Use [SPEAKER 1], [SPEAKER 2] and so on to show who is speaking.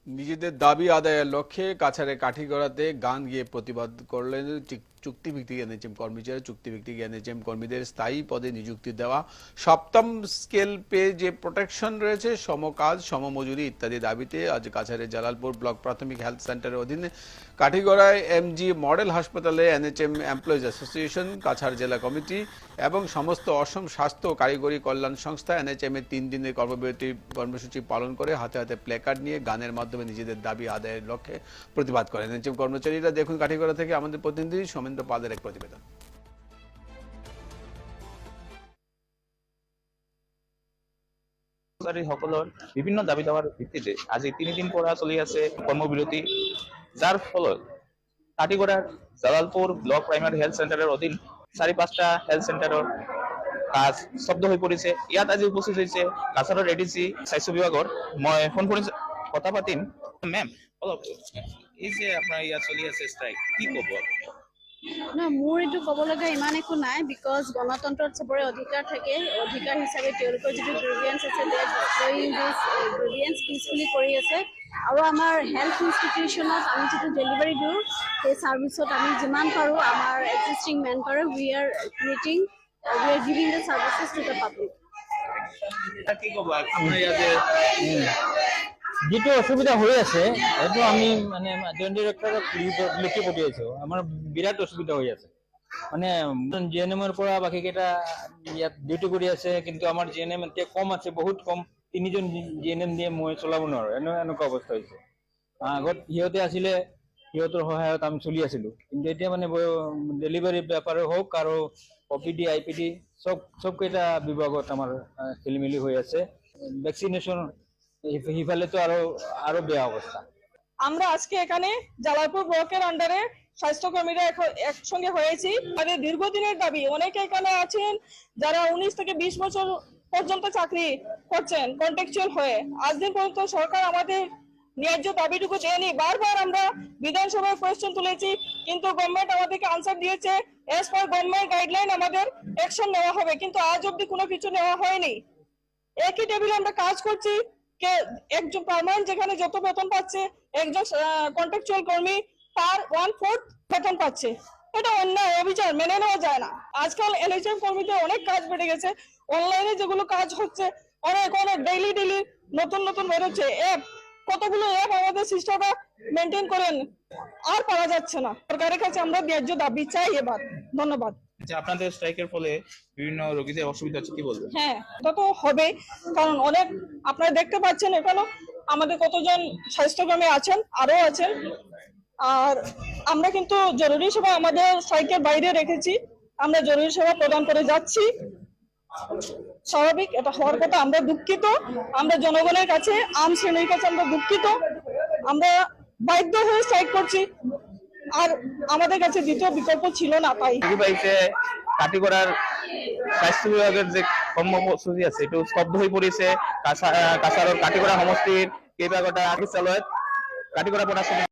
[SPEAKER 1] নিজেদের দাবি আদায়ের লক্ষ্যে কাছাড়ে কাঠিগড়াতে গান গিয়ে প্রতিবাদ করলেন চুক্তিভিত্তিক এনএচএম কর্মচারী। চুক্তিভিত্তিক এনএচএম কর্মীদের স্থায়ী পদে নিযুক্তি দেওয়া, সপ্তম স্কেল পে যে প্রোটেকশন রয়েছে, সমকাজ সমমজুরি ইত্যাদি দাবিতে আজ কাছাড়ের জালালপুর ব্লক প্রাথমিক হেলথ সেন্টারের অধীনে কাঠিগড়ায় এমজি মডেল হাসপাতালে এনএচএম এমপ্লয়িজ অ্যাসোসিয়েশন, কাছাড় জেলা কমিটি এবং সমস্ত অসম স্বাস্থ্য ও কারিগরি কল্যাণ সংস্থা এনএচএম এর 3 দিনের কর্মসূচি পালন করে হাতে হাতে প্ল্যাকার্ড নিয়ে গানের মাধ্যমে নিজেদের দাবি আদায়ের লক্ষ্যে প্রতিবাদ করেন এনএচএম কর্মচারীরা। দেখুন কাঠিগড়া থেকে আমাদের প্রতিনিধি সৌমেন্দ্র পালের এক প্রতিবেদন।
[SPEAKER 2] সকলের বিভিন্ন দাবি দাবার ভিত্তিতে আজি 3 দিন পর চলি আছে কর্মবিরতি, যার ফলত কাঠিগড়ার জালালপুর ব্লক প্রাইমারি হেলথ সেন্টারের অধীন 4-5টা হেলথ সেন্টারের কাজ স্তব্ধ হয়ে পড়েছে। ইয়াত আজি উপস্থিত হয়েছে কাছাড়ের এডিসি স্বাস্থ্য বিভাগের। মই ফোন করে কথা পাতিম। মেম, অলপ এই যে আপনার ইয়াত চলি আছে স্ট্রাইক, কি কব?
[SPEAKER 3] না, মোৰ এইটো ক'ব লগা ইমান একো নাই, বিকজ গণতন্ত্ৰত চবৰে অধিকাৰ থাকে। অধিকাৰ হিচাপে তেওঁলোকৰ যিটো গ্ৰিভিয়েঞ্চ আছে, গ্ৰিভিয়েঞ্চ পিচফুলি কৰি আছে। আৰু আমাৰ হেল্থ ইনষ্টিটিউশ্যনত আমি যিটো ডেলিভাৰী দিওঁ, সেই ছাৰ্ভিচত আমি যিমান পাৰোঁ আমাৰ এক্সিষ্টিং মেন পাৰোঁ, we are giving the services to the public.
[SPEAKER 2] কি কব আপনার ইয়াতে
[SPEAKER 4] যেটো অসুবিধা হৈ আছে সেইটো আমি মানে জয়েন্ট ডিৰেক্টৰক লিখি পঠিয়াইছো। আমাৰ বিৰাট অসুবিধা হৈ আছে, মানে জিএনএম এর পৰা বাকি কেইটা ইয়াত ডিউটি কৰি আছে, কিন্তু আমাৰ জিএনএম এতিয়া কম আছে, বহুত কম। 3জন জিএনএম দিয়ে মই চলাব নোৱাৰো, এনেকুৱা অৱস্থা হৈছে। আগত সিহঁতে আছিলে, সিহঁতৰ সহায়ত আমি চলি আছিলো, কিন্তু এতিয়া মানে ডেলিভাৰী ব্যাপাৰে হওক আৰু অপিডি আইপিডি সব কেইটা বিভাগত আমাৰ খেলি মেলি হৈ আছে। ভ্যাকসিনেশন হিফালে তো আরো বেয়া অবস্থা।
[SPEAKER 5] আমরা আজকে এখানে জালালপুর ব্লকের আন্ডারে স্বাস্থ্যকর্মীরা একসঙ্গে হয়েছি। আমাদের দীর্ঘদিনের দাবি, অনেকে এখানে আছেন যারা 19 থেকে 20 বছর পর্যন্ত চাকরি করছেন কন্ট্রাকচুয়াল হয়ে। আজ দিন পর্যন্ত সরকার আমাদের ন্যায্য দাবিটুকু দেয়নি। বারবার আমরা বিধানসভায় কোয়েশ্চেন তুলেছি, কিন্তু গভর্নমেন্ট আমাদেরকে আনসার দিয়েছে এজ পার গভর্নমেন্ট গাইডলাইন আমাদের অ্যাকশন নেওয়া হবে, কিন্তু আজ অব্দি কোনো কিছু নেওয়া হয়নি। একই টেবিলে আমরা কাজ করছি, একজন পার্মানেন্ট যেখানে যত বেতন পাচ্ছে, একজন কন্ট্রাকচুয়াল কর্মী তার 1/4 বেতন পাচ্ছে। এটা অন্যায়, অবিচার, মেনে নেওয়া যায় না। আজকাল এনএচএম কর্মীদের অনেক কাজ বেড়ে গেছে, অনলাইনে যেগুলো কাজ হচ্ছে অনেক ডেইলি নতুন বেরোচ্ছে অ্যাপ, কতগুলো অ্যাপ আমাদের সিস্টেমটা মেনটেন করেন, আর পাওয়া যাচ্ছে না। সরকারের কাছে আমরা ন্যায্য দাবি চাই এবার। ধন্যবাদ।
[SPEAKER 2] আচ্ছা, আপনাদের স্ট্রাইকের ফলে বিভিন্ন রোগীদের অসুবিধা হচ্ছে, কি বলবেন?
[SPEAKER 5] হ্যাঁ, এটা তো হবে, কারণ অনেক আপনারা দেখতে পাচ্ছেন এখানে আমাদের কতজন স্বাস্থ্যকর্মী আছেন, আরো আছেন। আর আমরা কিন্তু জরুরি সেবা আমাদের স্ট্রাইকের বাইরে রেখেছি, আমরা জরুরি সেবা প্রদান করে যাচ্ছি। স্বাভাবিক, এটা হওয়ার কথা। আমরা দুঃখিত, আমরা জনগণের কাছে, আম শ্রেণীর কাছে আমরা দুঃখিত। আমরা বাধ্য হয়ে স্ট্রাইক করছি, আর আমাদের কাছে দ্বিতীয় বিকল্প ছিল না। তাই
[SPEAKER 2] কাঠিগড়ার স্বাস্থ্য বিভাগের যে কর্মসূচি আছে এটা স্তব্ধ হয়ে পড়েছে। কাছাড়ের কাঠিগড়া সমষ্টির কেইবাগোটা চিকিৎসালয়ত কাঠিগড়া প্রশাসনিক